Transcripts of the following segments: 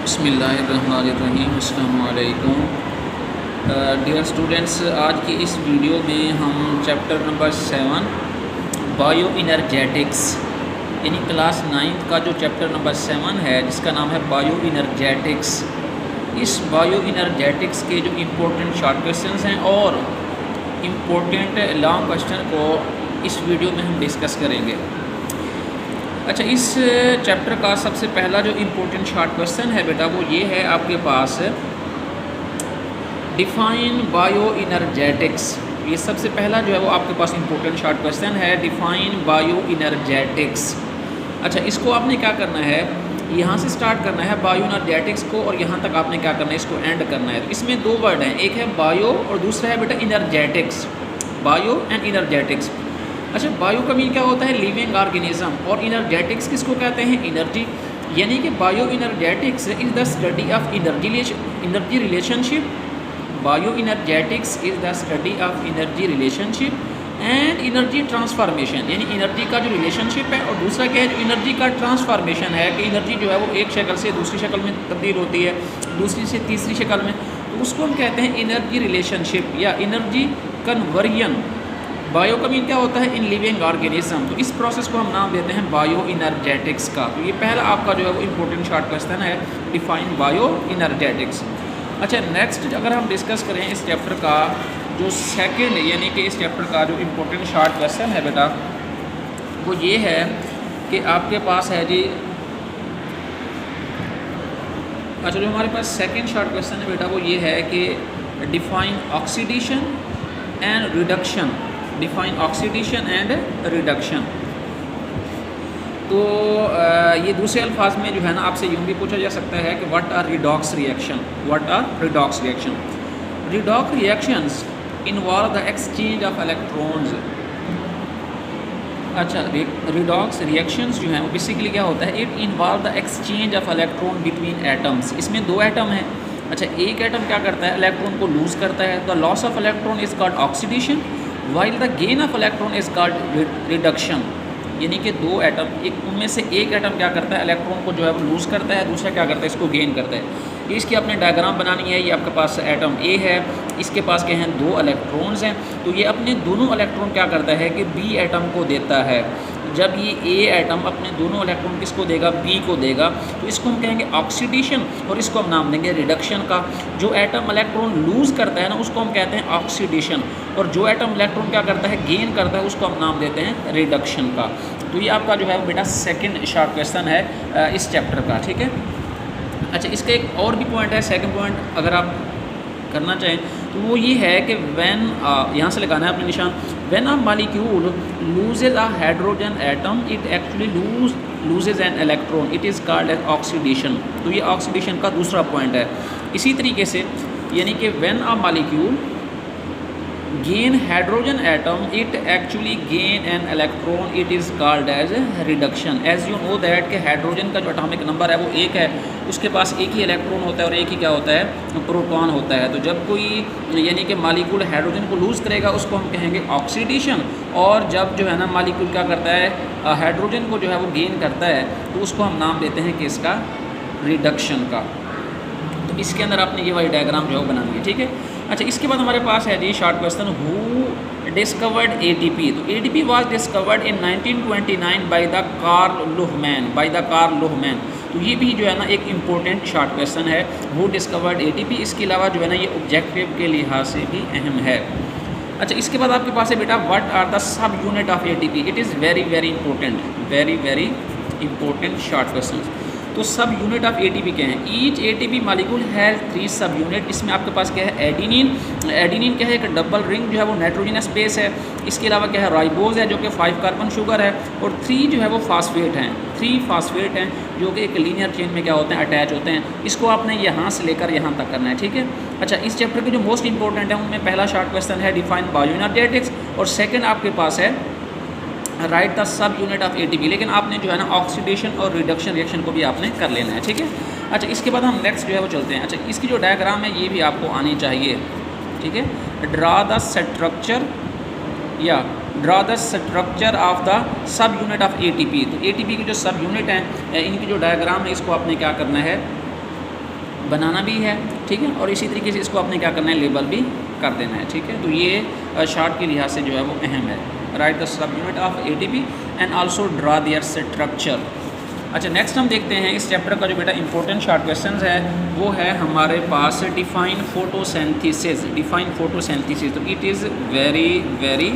बिस्मिल्लाहिर्रहमानिर्रहीम। अस्सलामु अलैकुम। डियर स्टूडेंट्स, आज की इस वीडियो में हम चैप्टर नंबर 7 बायो इनर्जेटिक्स यानी क्लास 9 का जो चैप्टर नंबर 7 है जिसका नाम है बायो इनर्जेटिक्स, इस बायो इनर्जेटिक्स के जो इम्पोर्टेंट शॉर्ट क्वेश्चंस हैं और इम्पोर्टेंट लॉन्ग क्वेश्चन को इस वीडियो में हम डिस्कस करेंगे। अच्छा, इस चैप्टर का सबसे पहला जो इम्पोर्टेंट शॉर्ट क्वेश्चन है बेटा वो ये है आपके पास, डिफाइन बायो इनर्जेटिक्स। ये सबसे पहला जो है वो आपके पास इम्पोर्टेंट शॉर्ट क्वेश्चन है, डिफाइन बायो इनर्जेटिक्स। अच्छा, इसको आपने क्या करना है, यहाँ से स्टार्ट करना है बायो इनर्जेटिक्स को और यहाँ तक आपने क्या करना है, इसको एंड करना है। तो इसमें दो वर्ड हैं, एक है बायो और दूसरा है बेटा इनर्जेटिक्स। Bio and इनर्जेटिक्स। अच्छा, बायो का मीन क्या होता है, लिविंग ऑर्गेनिज्म, और इनर्जेटिक्स किसको कहते हैं, एनर्जी। यानी कि bioenergetics is the study of energy relationship. Bioenergetics is the study of energy relationship and energy transformation. यानी एनर्जी का जो रिलेशनशिप है और दूसरा क्या है, जो एनर्जी का ट्रांसफॉर्मेशन है कि एनर्जी जो है वो एक शक्ल से दूसरी शक्ल में तब्दील होती है, दूसरी से तीसरी शक्ल में, तो उसको हम कहते हैं एनर्जी रिलेशनशिप या एनर्जी कन्वर्जन। बायो का मीन क्या होता है, इन लिविंग ऑर्गेनिज्म। तो इस प्रोसेस को हम नाम देते हैं बायो इनर्जेटिक्स का। तो ये पहला आपका जो है वो इम्पोर्टेंट शॉर्ट क्वेश्चन है, डिफाइन बायो इनर्जेटिक्स। अच्छा, नेक्स्ट अगर हम डिस्कस करें इस चैप्टर का जो सेकंड यानी कि इस चैप्टर का जो इम्पोर्टेंट शॉर्ट क्वेश्चन है बेटा वो ये है कि आपके पास है जी, अच्छा जो हमारे पास सेकंड शॉर्ट क्वेश्चन है बेटा वो ये है कि define oxidation and reduction. Define oxidation and reduction. तो ये दूसरे अल्फाज में जो है ना आपसे यूँ भी पूछा जा सकता है कि what are redox reaction. What are redox reaction. Redox reactions involve the exchange of electrons. अच्छा, रिडॉक्स रिएक्शंस जो हैं वो बेसिकली क्या होता है, it involve the exchange of electron between atoms. इसमें दो एटम हैं। अच्छा, एक एटम क्या करता है, इलेक्ट्रॉन को लूज़ करता है, the loss of electron is called oxidation, while the gain of electron is called reduction. यानी कि दो एटम, एक उनमें से एक एटम क्या करता है, इलेक्ट्रॉन को जो है वो लूज़ करता है, दूसरा क्या करता है, इसको गेन करता है। ये इसकी आपने डायग्राम बनानी है। ये आपके पास एटम ए है, इसके पास क्या हैं, दो इलेक्ट्रॉन्स हैं। तो ये अपने दोनों इलेक्ट्रॉन क्या करता है कि बी एटम को देता है। जब ये ए एटम अपने दोनों इलेक्ट्रॉन किसको देगा, बी को देगा, तो इसको हम कहेंगे ऑक्सीडेशन और इसको हम नाम देंगे रिडक्शन का। जो एटम इलेक्ट्रॉन लूज़ करता है ना उसको हम कहते हैं ऑक्सीडेशन, और जो एटम इलेक्ट्रॉन क्या करता है, गेन करता है, उसको हम नाम देते हैं रिडक्शन का। तो ये आपका जो है वो बेटा सेकंड शॉर्ट क्वेश्चन है इस चैप्टर का, ठीक है। अच्छा, इसका एक और भी पॉइंट है, सेकंड पॉइंट अगर आप करना चाहें तो वो ये है कि व्हेन, यहाँ से लगाना है अपने निशान, when a molecule loses a hydrogen atom it actually loses an electron, it is called as oxidation. तो ये ऑक्सीडेशन का दूसरा पॉइंट है। इसी तरीके से यानी कि when a molecule gain hydrogen atom it actually gain an electron, it is called as reduction. as you know that कि हाइड्रोजन का जो एटॉमिक नंबर है वो एक है, उसके पास एक ही इलेक्ट्रॉन होता है और एक ही क्या होता है, प्रोटॉन होता है। तो जब कोई यानी कि मॉलिक्यूल हाइड्रोजन को लूज़ करेगा उसको हम कहेंगे ऑक्सीडेशन, और जब जो है ना मॉलिक्यूल क्या करता है, हाइड्रोजन को जो है वो गेन करता है, तो उसको हम नाम देते हैं कि इसका रिडक्शन का। तो इसके अंदर आपने ये वाली डायग्राम जो है बनानी है, ठीक है। अच्छा, इसके बाद हमारे पास है जी short question, who discovered ATP. तो ATP was discovered in 1929 by the Karl Lohmann. तो ये भी जो है ना एक इम्पोर्टेंट शॉर्ट क्वेश्चन है, हु डिस्कवर्ड एटीपी। इसके अलावा जो है ना ये ऑब्जेक्टिव के लिहाज से भी अहम है। अच्छा, इसके बाद आपके पास है बेटा what are the sub unit of ATP. It is very very important, very very important short question. तो सब यूनिट ऑफ एटीपी क्या है, ईच एटीपी मॉलिक्यूल हैज़ 3 सब यूनिट। इसमें आपके पास क्या है, एडिनिन। एडिनिन क्या है, एक डबल रिंग जो है वो नाइट्रोजनस बेस है। इसके अलावा क्या है, राइबोज है जो कि 5 कार्बन शुगर है, और 3 जो है वो फास्फेट हैं। 3 फास्फेट हैं जो कि एक लीनियर चेन में क्या होते हैं, अटैच होते हैं। इसको आपने यहाँ से लेकर यहाँ तक करना है, ठीक है। अच्छा, इस चैप्टर के जो मोस्ट इंपॉर्टेंट है उनमें पहला शॉर्ट क्वेश्चन है डिफाइन बायो एनर्जेटिक्स, और सेकेंड आपके पास है right the sub unit of ATP. लेकिन आपने जो है ना ऑक्सीडेशन और रिडक्शन रिएक्शन को भी आपने कर लेना है, ठीक है। अच्छा, इसके बाद हम नेक्स्ट जो है वो चलते हैं। अच्छा, इसकी जो डायग्राम है ये भी आपको आनी चाहिए, ठीक है। ड्रा द स्ट्रक्चर या draw the structure of the sub unit of ATP. तो एटीपी की जो सब यूनिट हैं इनकी जो डायग्राम है इसको आपने क्या करना है, बनाना भी है, ठीक है, और इसी तरीके से इसको आपने क्या करना है, लेबल भी कर देना है, ठीक है। तो ये शार्ट के लिहाज से जो है वो अहम है। Right the sub unit of ATP and also draw there structure. अच्छा, नेक्स्ट हम देखते हैं इस चैप्टर का जो बेटा इंपॉर्टेंट शॉर्ट क्वेश्चन है वो है हमारे पास डिफाइन फोटोसिंथेसिस। डिफाइन फोटोसिंथेसिस, तो it is very very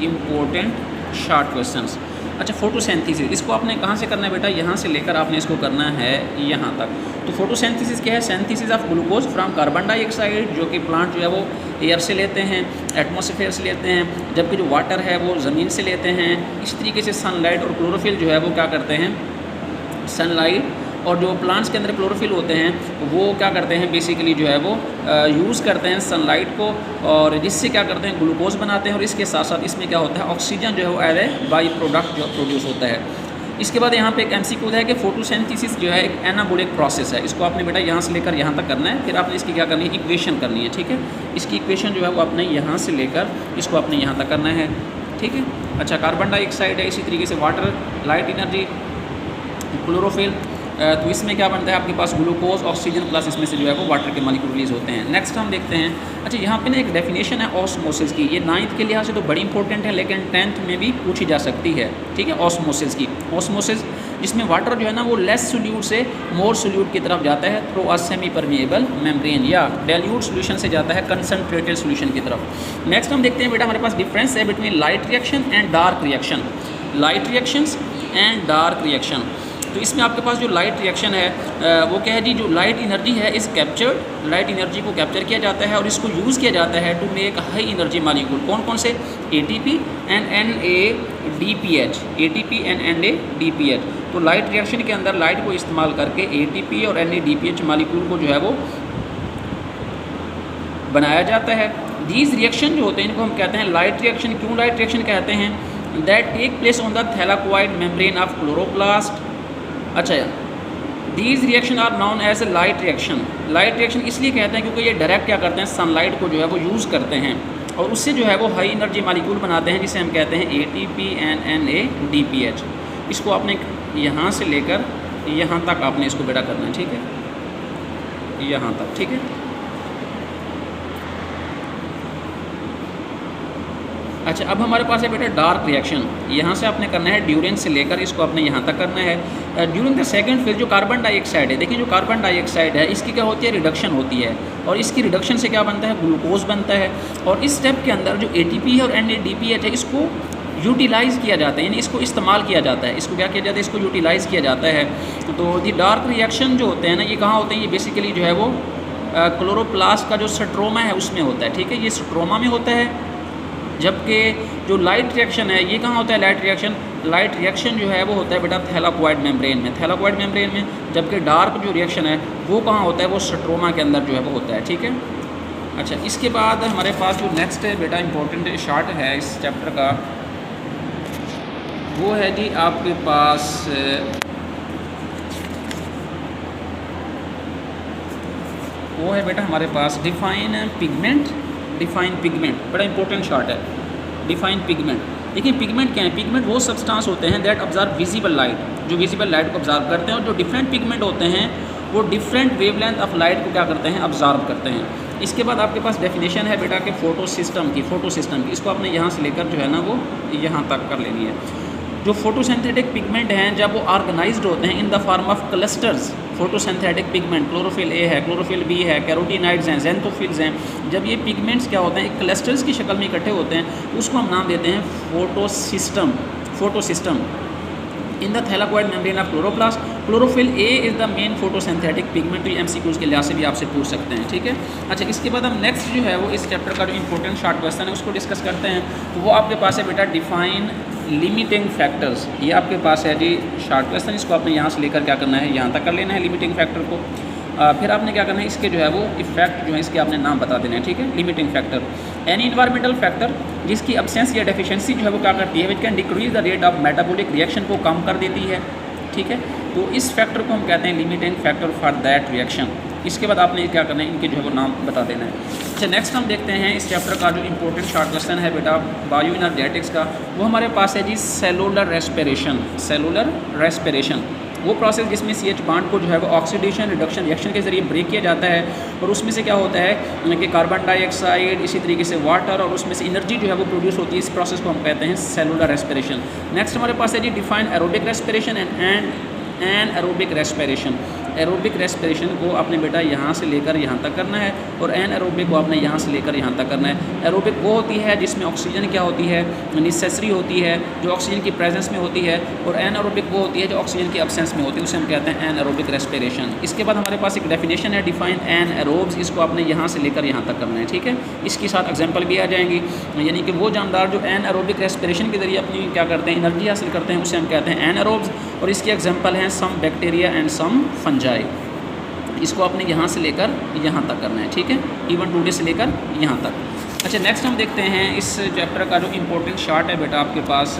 important short questions. अच्छा, फोटोसिंथेसिस इसको आपने कहाँ से करना है बेटा, यहाँ से लेकर आपने इसको करना है यहाँ तक। तो फोटोसिंथेसिस क्या है, synthesis of glucose from carbon dioxide, जो कि प्लांट जो है वो एयर से लेते हैं, एटमॉस्फेयर से लेते हैं, जबकि जो वाटर है वो ज़मीन से लेते हैं। इस तरीके से सनलाइट और क्लोरोफिल जो है वो क्या करते हैं, सनलाइट और जो प्लांट्स के अंदर क्लोरोफिल होते हैं वो क्या करते हैं, बेसिकली जो है वो यूज़ करते हैं सनलाइट को, और जिससे क्या करते हैं, ग्लूकोज बनाते हैं, और इसके साथ साथ इसमें क्या होता है, ऑक्सीजन जो है वो एज ए बाई प्रोडक्ट जो प्रोड्यूस होता है। इसके बाद यहाँ पे एक MCQ है कि फोटोसिंथेसिस जो है एक एनाबॉलिक प्रोसेस है। इसको आपने बेटा यहाँ से लेकर यहाँ तक करना है, फिर आपने इसकी क्या करनी है, इक्वेशन करनी है, ठीक है। इसकी इक्वेशन जो है वो आपने यहाँ से लेकर इसको आपने यहाँ तक करना है, ठीक है। अच्छा, कार्बन डाइऑक्साइड है, इसी तरीके से वाटर, लाइट एनर्जी, क्लोरोफिल, तो इसमें क्या बनता है आपके पास ग्लूकोज, ऑक्सीजन प्लस इसमें से जो है वो वाटर के मॉलिक्यूल रिलीज होते हैं। नेक्स्ट हम देखते हैं, अच्छा यहाँ पे ना एक डेफिनेशन है ऑस्मोसिस की, ये 9th के लिहाज से तो बड़ी इंपॉर्टेंट है लेकिन 10th में भी पूछी जा सकती है, ठीक है। ऑस्मोसिस की, ऑस्मोसिस जिसमें वाटर जो है ना वो लेस सोल्यूट से मोर सोल्यूट की तरफ जाता है through a semi permeable membrane, या डाइल्यूट सोल्यूशन से जाता है कंसनट्रेटेड सोल्यूशन की तरफ। नेक्स्ट हम देखते हैं बेटा हमारे पास डिफरेंस है between light reaction and dark reaction. Light reactions and dark reaction, तो इसमें आपके पास जो लाइट रिएक्शन है वो क्या है जी, जो लाइट एनर्जी है इस कैप्चर्ड, लाइट एनर्जी को कैप्चर किया जाता है और इसको यूज़ किया जाता है to make high energy molecule. कौन कौन से, ATP and NADPH, ATP and NADPH। तो लाइट रिएक्शन के अंदर लाइट को इस्तेमाल करके ATP और NADPH मॉलिक्यूल को जो है वो बनाया जाता है। दीज रिएक्शन जो होते हैं इनको हम कहते हैं लाइट रिएक्शन। क्यों लाइट रिएक्शन कहते हैं, that take place on the thylakoid membrane of chloroplast. अच्छा, these reaction are known as a light reaction. Light reaction इसलिए कहते हैं क्योंकि ये डायरेक्ट क्या करते हैं, सनलाइट को जो है वो यूज़ करते हैं और उससे जो है वो हाई एनर्जी मॉलिक्यूल बनाते हैं जिसे हम कहते हैं ATP एंड NADPH। इसको आपने यहाँ से लेकर यहाँ तक आपने इसको बेटा करना है, ठीक है, यहाँ तक, ठीक है। अच्छा, अब हमारे पास है बेटा डार्क रिएक्शन। यहाँ से आपने करना है ड्यूरेंस से लेकर इसको आपने यहाँ तक करना है। ड्यूरिंग द सेकंड फेज जो कार्बन डाइऑक्साइड है, देखिए जो कार्बन डाइऑक्साइड है इसकी क्या होती है, रिडक्शन होती है, और इसकी रिडक्शन से क्या बनता है, ग्लूकोज बनता है। और इस स्टेप के अंदर जो ATP और NADPH है इसको यूटिलाइज़ किया जाता है, यानी इसको इस्तेमाल किया जाता है। इसको क्या किया जाता है, इसको यूटिलाइज़ किया जाता है। तो ये डार्क रिएक्शन जो होते हैं ना, ये कहाँ होते हैं, ये बेसिकली जो है वो क्लोरोप्लास्ट का जो स्ट्रोमा है उसमें होता है, ठीक है, ये स्ट्रोमा में होता है। जबकि जो लाइट रिएक्शन है ये कहाँ होता है, लाइट रिएक्शन जो है वो होता है बेटा थैलाकोइड मेम्ब्रेन में, थैलाकोइड मेम्ब्रेन में। जबकि डार्क जो रिएक्शन है वो कहाँ होता है, वो स्ट्रोमा के अंदर जो है वो होता है, ठीक है। अच्छा, इसके बाद हमारे पास जो नेक्स्ट है बेटा इंपॉर्टेंट शार्ट है इस चैप्टर का, वो है जी आपके पास वो है बेटा हमारे पास डिफाइन पिगमेंट। डिफाइन पिगमेंट बड़ा इंपॉर्टेंट शार्ट है, डिफाइन पिगमेंट। देखिए पिगमेंट क्या है, पिगमेंट वो सब्सटेंस होते हैं दैट ऑब्जर्व विजिबल लाइट, जो विजिबल लाइट को ऑब्जर्व करते हैं, और जो डिफरेंट पिगमेंट होते हैं वो डिफरेंट वेवलेंथ ऑफ लाइट को क्या करते हैं, ऑब्जर्व करते हैं। इसके बाद आपके पास डेफिनेशन है बेटा के फोटो सिस्टम की, इसको आपने यहाँ से लेकर जो है ना वो यहाँ तक कर लेनी है। जो फोटोसिंथेटिक पिगमेंट हैं जब वो ऑर्गेनाइज्ड होते हैं in the form of clusters, photosynthetic pigment chlorophyll a है, क्लोरोफिल बी है, कैरोटीनाइड्स हैं, ज़ेंथोफिल्स हैं, जब ये पिगमेंट्स क्या होते हैं एक क्लस्टर्स की शक्ल में इकट्ठे होते हैं उसको हम नाम देते हैं photosystem in the thylakoid membrane of chloroplast. Chlorophyll a is the main photosynthetic pigment. तो ये MCQs के लिहाज से भी आपसे पूछ सकते हैं, ठीक है। अच्छा, इसके बाद हम नेक्स्ट जो है वो इस चैप्टर का जो इंपॉर्टेंट शॉर्ट क्वेश्चन है उसको डिस्कस करते हैं। तो वो आपके पास है बेटा डिफाइन लिमिटिंग फैक्टर्स। ये आपके पास है जी शॉर्ट क्वेश्चन, इसको आपने यहाँ से लेकर क्या करना है, यहाँ तक कर लेना है लिमिटिंग फैक्टर को। फिर आपने क्या करना है, इसके जो है वो इफेक्ट जो है इसके आपने नाम बता देना है, ठीक है। Limiting factor any environmental factor जिसकी एब्सेंस या डेफिशिएंसी जो है वो क्या करती है, which can decrease the rate of metabolic reaction को कम कर देती है, ठीक है। तो इस फैक्टर को हम कहते हैं limiting factor for that reaction. इसके बाद आपने क्या करना है, इनके जो है वो नाम बता देना है। अच्छा, नेक्स्ट हम देखते हैं इस चैप्टर का जो इंपॉर्टेंट शॉर्ट क्वेश्चन है बेटा बायो एनर्जेटिक्स का, वो हमारे पास है जी सेलुलर रेस्पिरेशन। सेलुलर रेस्पिरेशन वो प्रोसेस जिसमें CH बॉन्ड को जो है वो ऑक्सीडेशन रिडक्शन रिएक्शन के ज़रिए ब्रेक किया जाता है, और उसमें से क्या होता है कि कार्बन डाइऑक्साइड, इसी तरीके से वाटर, और उसमें से एनर्जी जो है वो प्रोड्यूस होती है। इस प्रोसेस को हम कहते हैं सेलुलर रेस्पिरेशन। नेक्स्ट हमारे पास है जी define aerobic respiration and aerobic respiration. Aerobic respiration को आपने बेटा यहाँ से लेकर यहाँ तक करना है, और एन एरोबिक को आपने यहाँ से लेकर यहाँ तक करना है। एरोबिक वो होती है जिसमें ऑक्सीजन क्या होती है, नेसेसरी होती है, जो ऑक्सीजन की प्रेजेंस में होती है, और एन एरोबिक वो होती है जो ऑक्सीजन की एब्सेंस में होती है, उसे हम कहते हैं एन एरोबिक रेस्पिरेशन। इसके बाद हमारे पास एक डेफिनेशन है डिफाइन एन एरोब्स, इसको आपने यहाँ से लेकर यहाँ तक करना है, ठीक है। इसके साथ एग्जाम्पल भी आ जाएंगी, यानी कि वो जानदार जो एन एरोबिक रेस्पिरेशन के जरिए अपनी क्या करते हैं, एनर्जी हासिल करते हैं, उसे हम कहते हैं एन एरोब्स। और इसके एग्जाम्पल हैं some bacteria and some fungi. इसको आपने यहाँ से लेकर यहाँ तक करना है, ठीक है, E1 2D से लेकर यहाँ तक। अच्छा, नेक्स्ट हम देखते हैं इस चैप्टर का जो इम्पोर्टेंट शार्ट है बेटा आपके पास,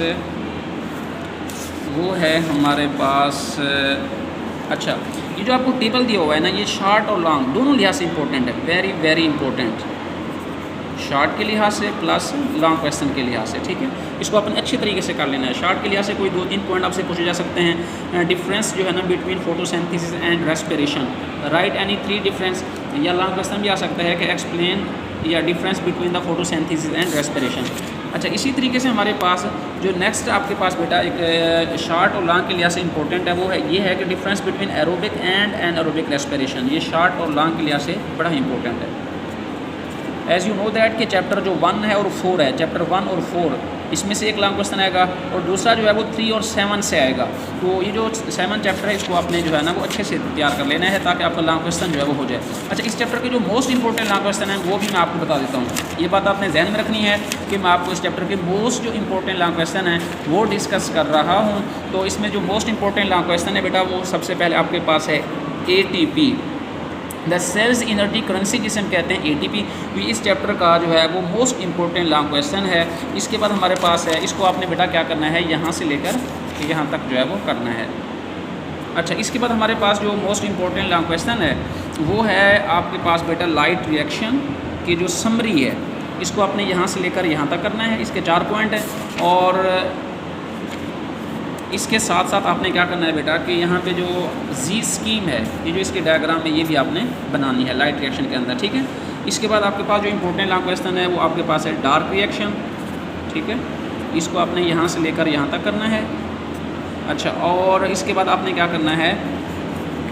वो है हमारे पास, अच्छा ये जो आपको टेबल दिया हुआ है ना, ये शार्ट और लॉन्ग दोनों लिहाज से इम्पोर्टेंट है, वेरी वेरी इंपॉर्टेंट, शार्ट के लिहाज से प्लस लॉन्ग क्वेश्चन के लिहाज से, ठीक है। इसको अपन अच्छी तरीके से कर लेना है। शार्ट के लिहाज से कोई 2-3 पॉइंट आपसे पूछे जा सकते हैं। डिफरेंस जो है ना between photosynthesis and respiration, right any 3 difference, या लॉन्ग क्वेश्चन भी आ सकता है कि एक्सप्लेन या difference between the photosynthesis and respiration. अच्छा, इसी तरीके से हमारे पास जो नेक्स्ट आपके पास बेटा एक शार्ट और लॉन्ग के लिहाज से इंपॉर्टेंट है, वो है ये है कि difference between aerobic and anaerobic respiration. ये शार्ट और लॉन्ग के लिहाज से बड़ा इंपॉर्टेंट है। एज़ यू नो दैट कि चैप्टर जो 1 है और 4 है, चैप्टर 1 और 4 इसमें से एक लॉन्ग क्वेश्चन आएगा, और दूसरा जो है वो 3 और 7 से आएगा। तो ये जो 7 चैप्टर है इसको आपने जो है ना वो अच्छे से तैयार कर लेना है, ताकि आपका लॉन्ग क्वेश्चन जो है वो हो जाए। अच्छा, इस चैप्टर के जो मोस्ट इंपॉर्टेंट लॉन्ग क्वेश्चन है वो भी मैं आपको बता देता हूँ। ये बात आपने ध्यान में रखनी है कि मैं आपको इस चैप्टर के मोस्ट जो इंपॉर्टेंट लॉन्ग क्वेश्चन है वो डिस्कस कर रहा हूँ। तो इसमें जो मोस्ट इंपॉर्टेंट लॉन्ग क्वेश्चन है बेटा, वो सबसे पहले आपके पास है ATP, the cell's energy currency, जिसे हम कहते हैं ATP। इस चैप्टर का जो है वो मोस्ट इंपॉर्टेंट लॉन्ग क्वेश्चन है। इसके बाद हमारे पास है, इसको आपने बेटा क्या करना है, यहाँ से लेकर यहाँ तक जो है वो करना है। अच्छा, इसके बाद हमारे पास जो मोस्ट इंपॉर्टेंट लॉन्ग क्वेश्चन है वो है आपके पास बेटा लाइट रिएक्शन की जो समरी है, इसको आपने यहाँ से लेकर यहाँ तक करना है। इसके 4 पॉइंट हैं, और इसके साथ साथ आपने क्या करना है बेटा कि यहाँ पे जो जी स्कीम है, ये जो इसके डायग्राम है, ये भी आपने बनानी है लाइट रिएक्शन के अंदर, ठीक है। इसके बाद आपके पास जो इंपॉर्टेंट लॉन्ग क्वेश्चन है वो आपके पास है डार्क रिएक्शन, ठीक है। इसको आपने यहाँ से लेकर यहाँ तक करना है। अच्छा, और इसके बाद आपने क्या करना है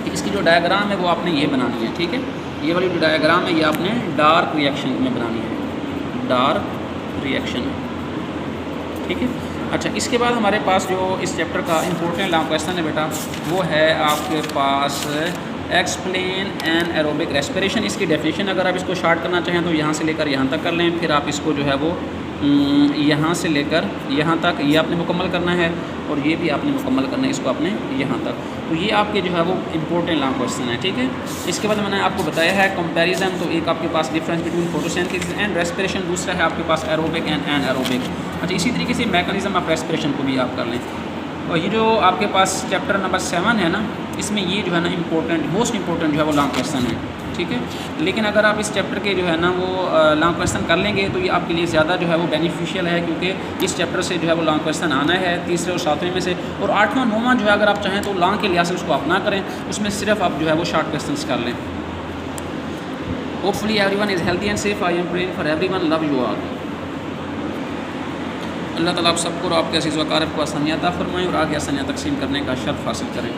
कि इसकी जो डायग्राम है वो आपने ये बनानी है, ठीक है। ये वाली जो डायग्राम है ये आपने डार्क रिएक्शन में बनानी है, डार्क रिएक्शन, ठीक है। अच्छा, इसके बाद हमारे पास जो इस चैप्टर का इंपॉर्टेंट लॉन्ग क्वेश्चन है बेटा, वो है आपके पास एक्सप्लेन एन एरोबिक रेस्पिरेशन। इसकी डेफिनेशन अगर आप इसको शार्ट करना चाहें तो यहाँ से लेकर यहाँ तक कर लें, फिर आप इसको जो है वो यहाँ से लेकर यहाँ तक ये आपने मुकम्मल करना है, और ये भी आपने मुकम्मल करना है, इसको आपने यहाँ तक। तो ये आपके जो है वो इंपॉर्टेंट लॉन्ग क्वेश्चन है, ठीक है। इसके बाद मैंने आपको बताया है कंपैरिजन, तो एक आपके पास difference between photosynthesis and respiration, दूसरा है आपके पास एरोबिक एंड एनारोबिक। अच्छा, इसी तरीके से मैकेनिज्म ऑफ रेस्पिरेशन को भी आप कर लें। और ये जो आपके पास चैप्टर नंबर 7 है ना, इसमें ये जो है ना इम्पोर्टेंट, मोस्ट इंपॉर्टेंट जो है वो लॉन्ग क्वेश्चन है, ठीक है। लेकिन अगर आप इस चैप्टर के जो है ना वो लॉन्ग क्वेश्चन कर लेंगे तो ये आपके लिए ज़्यादा जो है वो बेनिफिशियल है, क्योंकि इस चैप्टर से जो है वो लॉन्ग क्वेश्चन आना है 3रे और 7वें में से। और 8वां 9वां जो है अगर आप चाहें तो लॉन्ग के लिहाज से उसको आप ना करें, उसमें सिर्फ आप जो है वो शॉर्ट क्वेश्चन कर लें। Hopefully everyone is healthy and safe. I am praying for everyone, love you all. Allah ताला आप सबको और आपके अज़ीज़ व अक़ारिब को आसानियाँ अता फरमाएं और आगे आसानियाँ तकसीम करने का शर्फ हासिल करें।